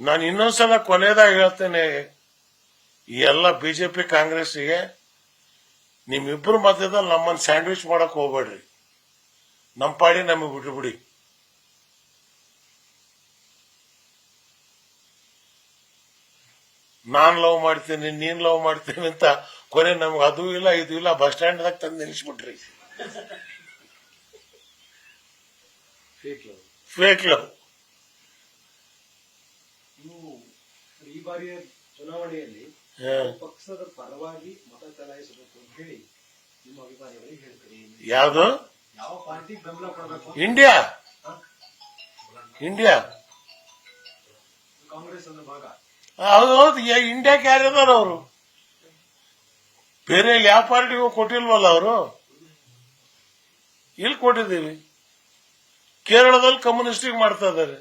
ನಾನು ಇನ್ನೊಂದ್ಸಲ ಕೊನೆಯದಾಗಿ ಹೇಳ್ತೇನೆ, ಈ ಎಲ್ಲ ಬಿಜೆಪಿ ಕಾಂಗ್ರೆಸ್ಸಿಗೆ ನಿಮ್ಮಿಬ್ಬರು ಮಧ್ಯದಲ್ಲಿ ನಮ್ಮನ್ನು ಸ್ಯಾಂಡ್ವಿಚ್ ಮಾಡಕ್ ಹೋಗ್ಬೇಡ್ರಿ. ನಮ್ಮ ಪಾಡಿ ನಮಗೆ ಬಿಟ್ಟುಬಿಡಿ. ನಾನ್ ಲವ್ ಮಾಡ್ತೀನಿ, ನೀನ್ ಲವ್ ಮಾಡ್ತೀನಿ ಅಂತ ಕೊನೆ ನಮ್ಗೆ ಅದು ಇಲ್ಲ ಇದು ಇಲ್ಲ ಬಸ್ ಸ್ಟ್ಯಾಂಡ್ದಾಗ ತಂದು ನಿಲ್ಲಿಸ್ಬಿಟ್ರಿ. Fake love. ಈ ಬಾರಿಯ ಚುನಾವಣೆಯಲ್ಲಿ ಪಕ್ಷದ ಪರವಾಗಿ ಮತ ಚಲಾಯಿಸಬೇಕು ಅಂತ ಹೇಳಿ ನಿಮ್ಮ ಅಭಿಪ್ರಾಯಗಳಿಗೆ ಹೇಳ್ತೀರಿ. ಯಾವುದು? ಯಾವ ಪಾರ್ಟಿ ಬೆಂಬಲ ಕೊಡಬೇಕು? ಇಂಡಿಯಾ ಕಾಂಗ್ರೆಸ್ ಅದ್ರ ಭಾಗ. ಹೌದು. ಇಂಡಿಯಾಕ್ಕೆ ಯಾರಿದಾರ ಅವರು? ಬೇರೆ ಯಾವ ಪಾರ್ಟಿಗೂ ಕೊಟ್ಟಿಲ್ವಲ್ಲ ಅವರು. ಇಲ್ಲಿ ಕೊಟ್ಟಿದ್ದೀವಿ. ಕೇರಳದಲ್ಲಿ ಕಮ್ಯುನಿಸ್ಟಿಗೆ ಮಾಡ್ತಾ ಇದ್ದಾರೆ.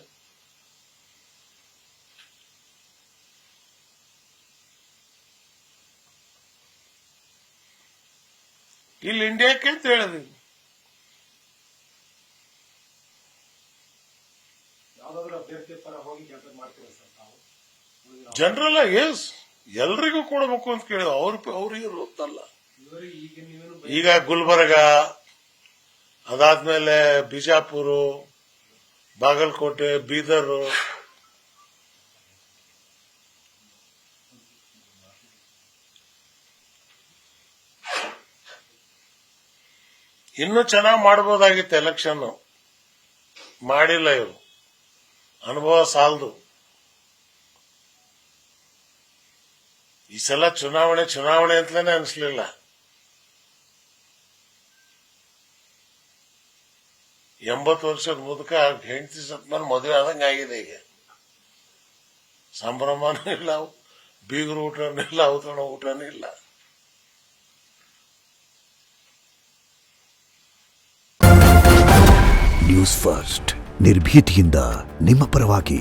ಇಲ್ಲಿ ಇಂಡಿಯಾಕ್ಕೆ ಅಂತ ಹೇಳಿದೀವಿ. ಯಾವ್ದಾದ್ರು ಅಭ್ಯರ್ಥಿ ಪರ ಹೋಗಿ ಕೆಲಸ ಮಾಡ್ತೀರಾ ಸರ್ ತಾವು? ಜನರಲ್ ಎಸ್ ಎಲ್ರಿಗೂ ಕೊಡಬೇಕು ಅಂತ ಕೇಳಿದ ಅವ್ರಿಗೆ ಗೊತ್ತಲ್ಲ. ಈಗ ಗುಲ್ಬರ್ಗ, ಅದಾದ್ಮೇಲೆ ಬಿಜಾಪುರ, ಬಾಗಲಕೋಟೆ, ಬೀದರ್, ಇನ್ನೂ ಚೆನ್ನಾಗಿ ಮಾಡಬಹುದಾಗಿತ್ತು. ಎಲೆಕ್ಷನ್ ಮಾಡಿಲ್ಲ ಇವರು. ಅನುಭವ ಸಾಲದು. ಈ ಸಲ ಚುನಾವಣೆ ಅಂತಲೇ ಅನಿಸ್ಲಿಲ್ಲ. 80 ವರ್ಷದ ಮುದುಕ ಹೆಂಡತಿ ಸತ್ಮೇಲೆ ಮದುವೆ ಆದಂಗೆ ಆಗಿದೆ. ಈಗ ಸಂಭ್ರಮನೂ ಇಲ್ಲ, ಬೀಗರು ಊಟನೂ ಇಲ್ಲ, ಔತಣ ಊಟನೂ ಇಲ್ಲ. ನ್ಯೂಸ್ ಫಸ್ಟ್ ನಿರ್ಭೀತಿಯಿಂದ ನಿಮ್ಮ ಪರವಾಗಿ.